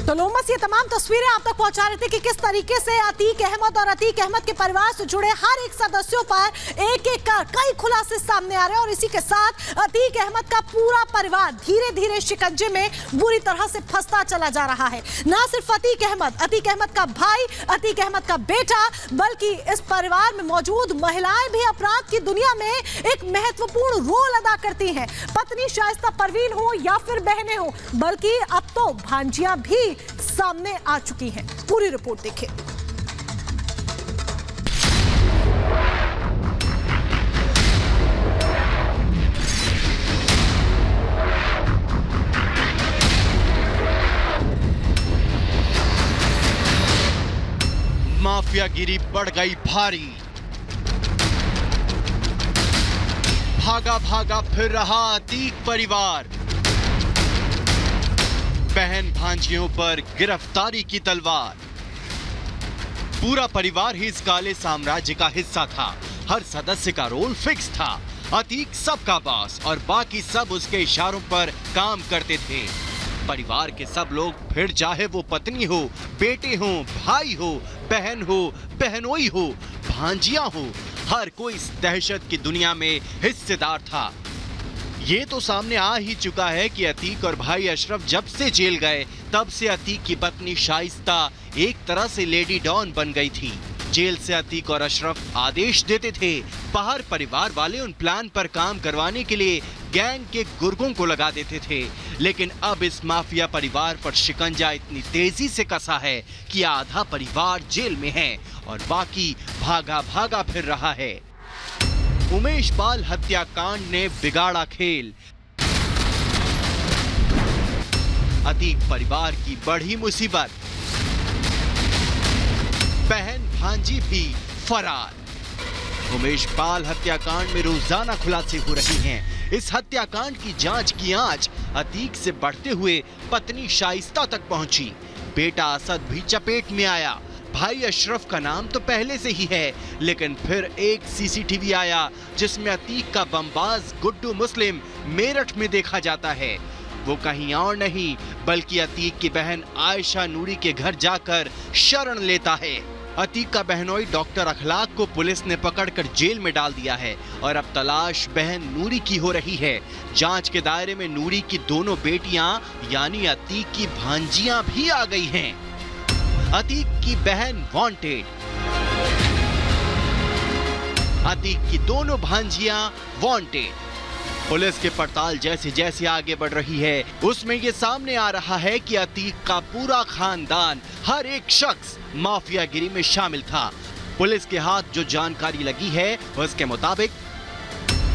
तो लोमस ये तमाम तस्वीरें आप तक पहुंचा रहे थे कि किस तरीके से अतीक अहमद और अतीक अहमद के परिवार से जुड़े हर एक सदस्यों पर एक एक कर कई खुलासे सामने आ रहे हैं और इसी के साथ अतीक अहमद का पूरा परिवार धीरे धीरे शिकंजे में बुरी तरह से फंसता चला जा रहा है। ना सिर्फ अतीक अहमद का भाई, अतीक अहमद का बेटा, बल्कि इस परिवार में मौजूद महिलाएं भी अपराध की दुनिया में एक महत्वपूर्ण रोल अदा करती हैं। पत्नी शाइस्ता परवीन हो या फिर बहनें हो, बल्कि अब तो भांजियां भी सामने आ चुकी हैं। पूरी रिपोर्ट देखें। माफियागिरी बढ़ गई भारी। भागा भागा फिर रहा अतीक परिवार। बहन भांजियों पर गिरफ्तारी की तलवार। पूरा परिवार ही इस काले साम्राज्य का हिस्सा था। हर सदस्य का रोल फिक्स था। अतीक सबका बॉस और बाकी सब उसके इशारों पर काम करते थे। परिवार के सब लोग, फिर चाहे वो पत्नी हो, बेटे हो, भाई हो, बहन हो, बहनोई हो, भांजियां हो, हर कोई इस दहशत की दुनिया में हिस्सेदार था। ये तो सामने आ ही चुका है कि अतीक और भाई अशरफ जब से जेल गए, तब से अतीक की पत्नी शाइस्ता एक तरह से लेडी डॉन बन गई थी। जेल से अतीक और अशरफ आदेश देते थे। बाहर परिवार वाले उन प्लान पर काम करवाने के लिए गैंग के गुर्गों को लगा देते थे। लेकिन अब इस माफिया परिवार पर शिकंजा इतनी तेजी से कसा है कि आधा परिवार जेल में है और बाकी भागा भागा फिर रहा है। उमेश पाल हत्याकांड ने बिगाड़ा खेल। अतीक परिवार की बढ़ी मुसीबत। बहन भांजी भी फरार। उमेश पाल हत्याकांड में रोजाना खुलासे हो रही हैं। इस हत्याकांड की जांच की आंच अतीक से बढ़ते हुए पत्नी शाइस्ता तक पहुंची। बेटा असद भी चपेट में आया। भाई अशरफ का नाम तो पहले से ही है, लेकिन फिर एक सीसीटीवी आया जिसमें अतीक का बमबाज गुड्डू मुस्लिम मेरठ में देखा जाता है। वो कहीं और नहीं बल्कि अतीक की बहन आयशा नूरी के घर जाकर शरण लेता है। अतीक का बहनोई डॉक्टर अखलाक को पुलिस ने पकड़कर जेल में डाल दिया है और अब तलाश बहन नूरी की हो रही है। जांच के दायरे में नूरी की दोनों बेटियां यानी अतीक की भांजियां भी आ गई हैं। अतीक की बहन वांटेड। अतीक की दोनों भांजियां वांटेड। पुलिस की पड़ताल जैसे जैसे आगे बढ़ रही है, उसमें ये सामने आ रहा है कि अतीक का पूरा खानदान, हर एक शख्स माफियागिरी में शामिल था। पुलिस के हाथ जो जानकारी लगी है उसके मुताबिक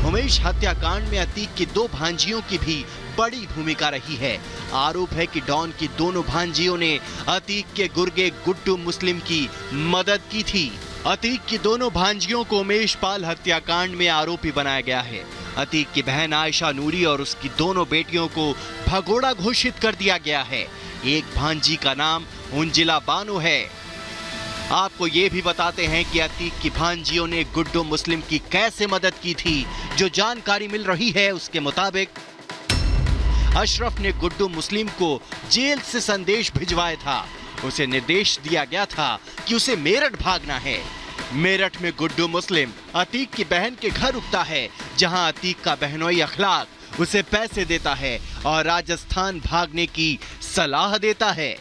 उमेश हत्याकांड में अतीक की दो भांजियों की भी बड़ी भूमिका रही है। आरोप है कि डॉन की दोनों भांजियों ने अतीक के गुर्गे गुड्डू मुस्लिम की मदद की थी। अतीक की दोनों भांजियों को उमेश पाल हत्याकांड में आरोपी बनाया गया है। अतीक की बहन आयशा नूरी और उसकी दोनों बेटियों को भगोड़ा घोषित कर दिया गया है। एक भांजी का नाम उंजिला बानो है। आपको ये भी बताते हैं कि अतीक की भांजियों ने गुड्डू मुस्लिम की कैसे मदद की थी। जो जानकारी मिल रही है उसके मुताबिक अशरफ ने गुड्डू मुस्लिम को जेल से संदेश भिजवाया था। उसे निर्देश दिया गया था कि उसे मेरठ भागना है। मेरठ में गुड्डू मुस्लिम अतीक की बहन के घर रुकता है, जहां अतीक का बहनोई अखलाक उसे पैसे देता है और राजस्थान भागने की सलाह देता है।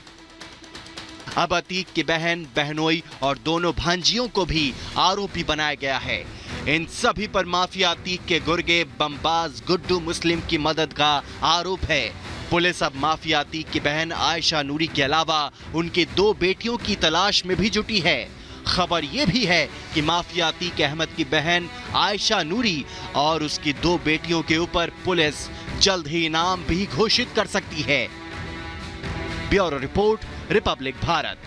अब अतीक की बहन, बहनोई और दोनों भांजियों को भी आरोपी बनाया गया है। इन सभी पर माफिया अतीक के गुर्गे बमबाज गुड्डू मुस्लिम की मदद का आरोप है। पुलिस अब माफिया अतीक की बहन आयशा नूरी के अलावा उनकी दो बेटियों की तलाश में भी जुटी है। खबर यह भी है कि माफिया अतीक अहमद की बहन आयशा नूरी और उसकी दो बेटियों के ऊपर पुलिस जल्द ही इनाम भी घोषित कर सकती है। Bureau report, Republic Bharat.